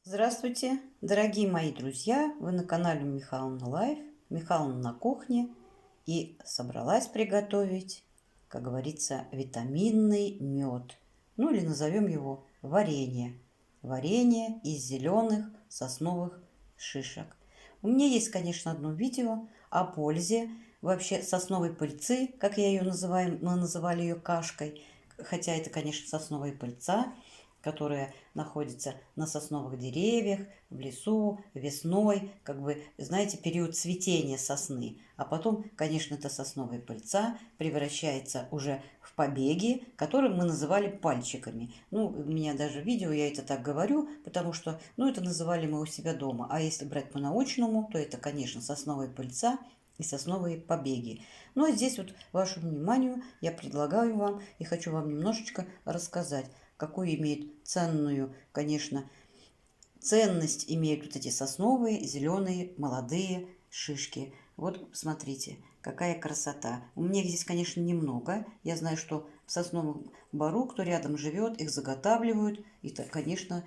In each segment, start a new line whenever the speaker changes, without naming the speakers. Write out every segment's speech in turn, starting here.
Здравствуйте, дорогие мои друзья! Вы на канале Михайловна Лайф, Михайловна на кухне, и собралась приготовить, как говорится, витаминный мед. Ну или назовем его варенье. Варенье из зеленых сосновых шишек. У меня есть, конечно, одно видео о пользе вообще сосновой пыльцы, как я ее называю, мы называли ее кашкой, хотя это, конечно, сосновая пыльца, которая находится на сосновых деревьях, в лесу, весной, как бы, знаете, период цветения сосны. А потом, конечно, эта сосновая пыльца превращается уже в побеги, которые мы называли пальчиками. Ну, у меня даже видео, я это так говорю, потому что, ну, это называли мы у себя дома. А если брать по-научному, то это, конечно, сосновая пыльца и сосновые побеги. Ну, а здесь вот вашему вниманию я предлагаю вам и хочу вам немножечко рассказать, какую имеют ценную, конечно, ценность имеют вот эти сосновые, зеленые, молодые шишки. Вот смотрите, какая красота. У меня их здесь, конечно, немного. Я знаю, что в сосновом бору, кто рядом живет, их заготавливают. И, конечно,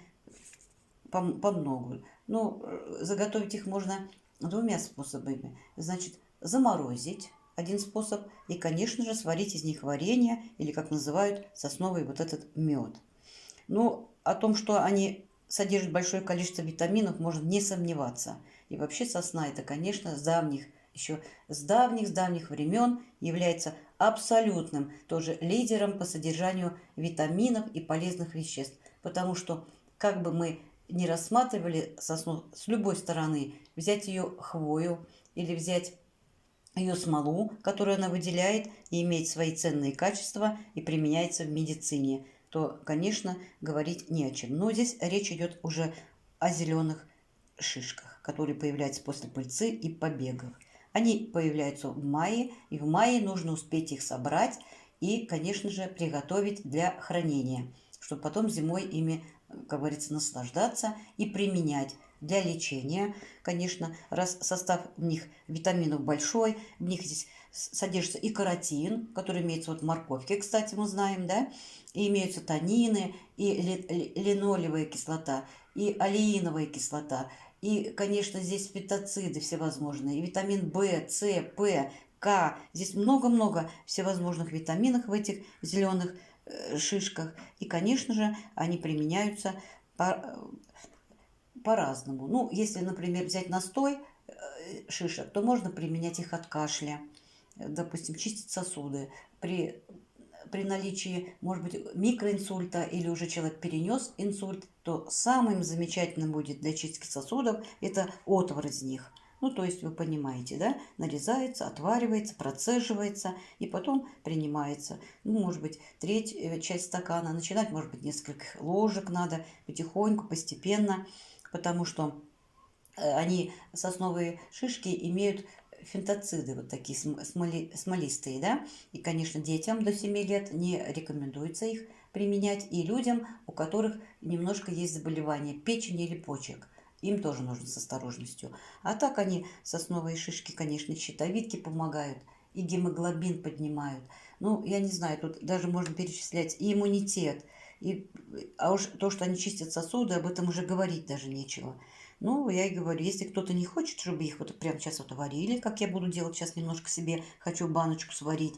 по много. Но заготовить их можно двумя способами. Значит, заморозить один способ. И, конечно же, сварить из них варенье, или, как называют, сосновый вот этот мед. Ну, о том, что они содержат большое количество витаминов, можно не сомневаться. И вообще сосна это, конечно, еще с давних времен является абсолютным тоже лидером по содержанию витаминов и полезных веществ. Потому что, как бы мы ни рассматривали сосну с любой стороны, взять ее хвою или взять ее смолу, которую она выделяет и имеет свои ценные качества и применяется в медицине, то, конечно, говорить не о чем. Но здесь речь идет уже о зеленых шишках, которые появляются после пыльцы и побегов. Они появляются в мае, и в мае нужно успеть их собрать и, конечно же, приготовить для хранения, чтобы потом зимой ими, как говорится, наслаждаться и применять для лечения. Конечно, раз состав в них витаминов большой, в них здесь содержится и каротин, который имеется вот в морковке, кстати, мы знаем, да, и имеются танины, и линолевая кислота, и алииновая кислота, и, конечно, здесь фитоциды всевозможные, и витамин В, С, П, К. Здесь много-много всевозможных витаминов в этих зеленых шишках. И, конечно же, они применяются по-разному. Ну, если, например, взять настой шишек, то можно применять их от кашля. Допустим, чистить сосуды. При наличии, может быть, микроинсульта или уже человек перенес инсульт, то самым замечательным будет для чистки сосудов это отвар из них. Ну, то есть, вы понимаете, да, нарезается, отваривается, процеживается и потом принимается. Ну, может быть, часть стакана. Начинать, может быть, несколько ложек надо потихоньку, постепенно, потому что они, сосновые шишки, имеют фитоциды, вот такие смолистые, да, и, конечно, детям до 7 лет не рекомендуется их применять, и людям, у которых немножко есть заболевание печени или почек, им тоже нужно с осторожностью. А так они, сосновые шишки, конечно, щитовидки помогают, и гемоглобин поднимают. Ну, я не знаю, тут даже можно перечислять и иммунитет, а уж то, что они чистят сосуды, об этом уже говорить даже нечего. Ну, я и говорю, если кто-то не хочет, чтобы их вот прямо сейчас вот варили, как я буду делать сейчас немножко себе, хочу баночку сварить,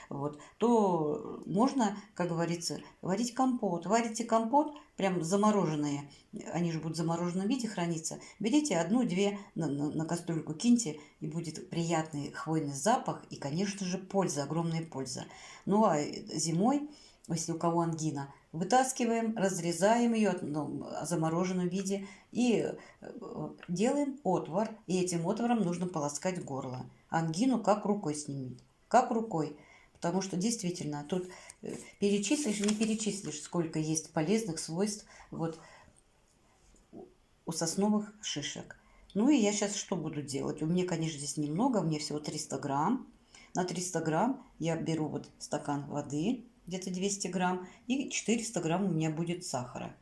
вот, то можно, как говорится, варить компот. Варите компот, прям замороженные, они же будут в замороженном виде храниться. Берите одну-две на кастрюльку, киньте, и будет приятный хвойный запах, и, конечно же, польза, огромная польза. Ну, а зимой, если у кого ангина, вытаскиваем, разрезаем ее в замороженном виде и делаем отвар. И этим отваром нужно полоскать горло. Ангину как рукой снимет. Как рукой. Потому что действительно тут перечислишь, не перечислишь, сколько есть полезных свойств вот у сосновых шишек. Ну и я сейчас что буду делать? У меня, конечно, здесь немного, у меня всего 300 грамм. На 300 грамм я беру вот стакан воды, где-то 200 грамм, и 400 грамм у меня будет сахара.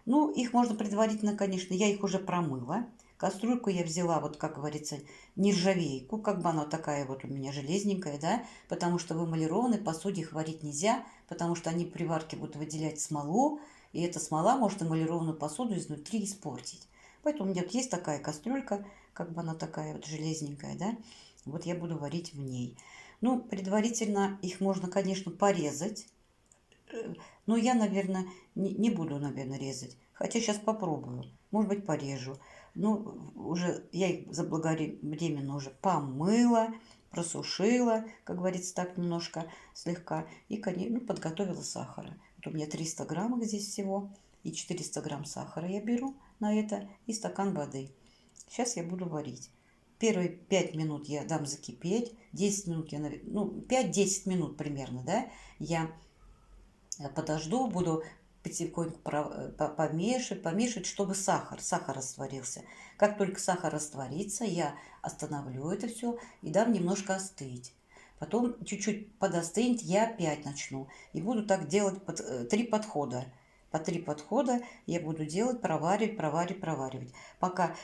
Ну, их можно предварительно, конечно, я их уже промыла. Кастрюльку я взяла, вот, как говорится, нержавейку, как бы она такая вот у меня железненькая, да, потому что в эмалированной посуде их варить нельзя, потому что они при варке будут выделять смолу, и эта смола может эмалированную посуду изнутри испортить. Поэтому у меня вот есть такая кастрюлька, как бы она такая вот железненькая, да, вот я буду варить в ней. Ну, предварительно их можно, конечно, порезать, но я, наверное, не буду, наверное, резать. Хотя сейчас попробую. Может быть, порежу. Ну, уже я их заблаговременно уже помыла, просушила, как говорится, так немножко слегка. И, конечно, ну, подготовила сахара. Вот у меня 300 граммов здесь всего. И 400 грамм сахара я беру на это. И стакан воды. Сейчас я буду варить. Первые 5 минут я дам закипеть. 10 минут я, ну, 5-10 минут примерно, да, я подожду, буду потихоньку помешивать, чтобы сахар растворился. Как только сахар растворится, я остановлю это все и дам немножко остыть. Потом чуть-чуть подостынет, я опять начну. И буду так делать 3 подхода. По 3 подхода я буду делать, проваривать. Пока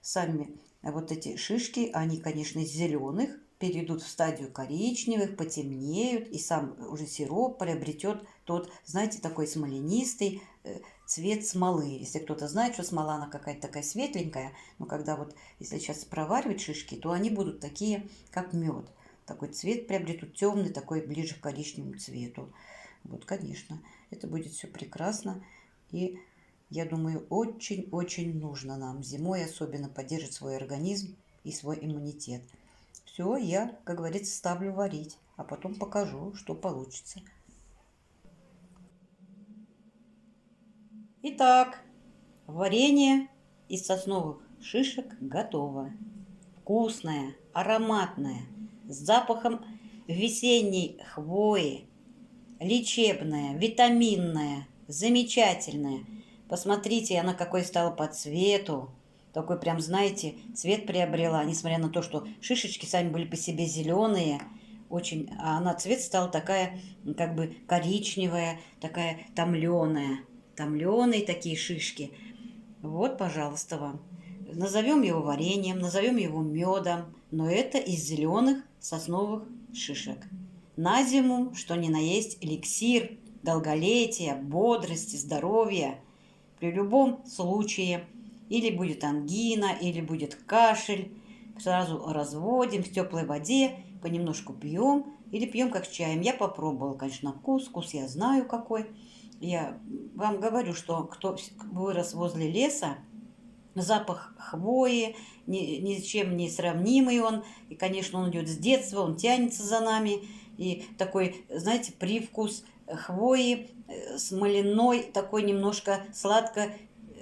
сами вот эти шишки, они, конечно, из зеленых, перейдут в стадию коричневых, потемнеют, и сам уже сироп приобретет тот, знаете, такой смоленистый цвет смолы. Если кто-то знает, что смола, она какая-то такая светленькая, но когда вот, если сейчас проваривать шишки, то они будут такие, как мед. Такой цвет приобретут темный, такой ближе к коричневому цвету. Вот, конечно, это будет все прекрасно. И я думаю, очень-очень нужно нам зимой особенно поддерживать свой организм и свой иммунитет. Все, я, как говорится, ставлю варить, а потом покажу, что получится. Итак, варенье из сосновых шишек готово. Вкусное, ароматное, с запахом весенней хвои, лечебное, витаминное, замечательное. Посмотрите, она какой стала по цвету. Такой прям, знаете, цвет приобрела, несмотря на то, что шишечки сами были по себе зеленые. Очень, а она цвет стала такая, как бы коричневая, такая томленая. Томленые такие шишки. Вот, пожалуйста, вам. Назовем его вареньем, назовем его медом, но это из зеленых сосновых шишек. На зиму, что ни на есть, эликсир долголетия, бодрости, здоровья. При любом случае, или будет ангина, или будет кашель, сразу разводим в теплой воде, понемножку пьем, или пьем как чаем. Я попробовала, конечно, вкус я знаю какой. Я вам говорю, что кто вырос возле леса, запах хвои, ни с чем не сравнимый он. И, конечно, он идет с детства, он тянется за нами. И такой, знаете, привкус хвои, смоляной, такой немножко сладко,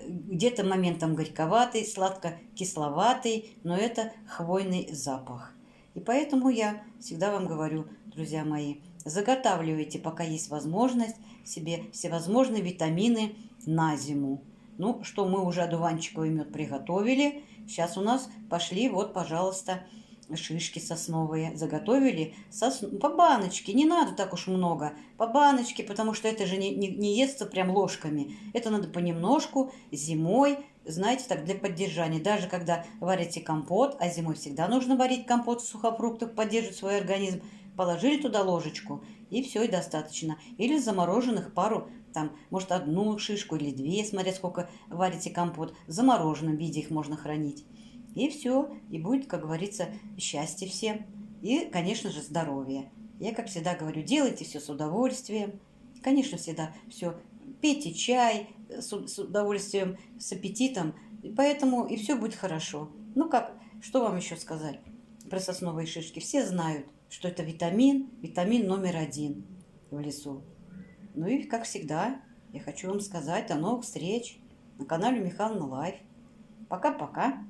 где-то моментом горьковатый, сладко-кисловатый, но это хвойный запах. И поэтому я всегда вам говорю, друзья мои, заготавливайте, пока есть возможность, себе всевозможные витамины на зиму. Ну, что мы уже одуванчиковый мед приготовили. Сейчас у нас пошли, вот, пожалуйста, шишки сосновые. Заготовили по баночке. Не надо так уж много. По баночке, потому что это же не естся прям ложками. Это надо понемножку зимой, знаете, так для поддержания. Даже когда варите компот, а зимой всегда нужно варить компот из сухофруктов, поддерживать свой организм, положили туда ложечку, и все, и достаточно. Или замороженных пару, там, может, одну шишку или две, смотря сколько варите компот. В замороженном виде их можно хранить. И все, и будет, как говорится, счастье всем. И, конечно же, здоровье. Я, как всегда говорю, делайте все с удовольствием. Конечно, всегда все. Пейте чай с удовольствием, с аппетитом. И поэтому и все будет хорошо. Ну как, что вам еще сказать про сосновые шишки? Все знают, что это витамин номер 1 в лесу. Ну и, как всегда, я хочу вам сказать до новых встреч на канале Михайловна Лайф. Пока-пока.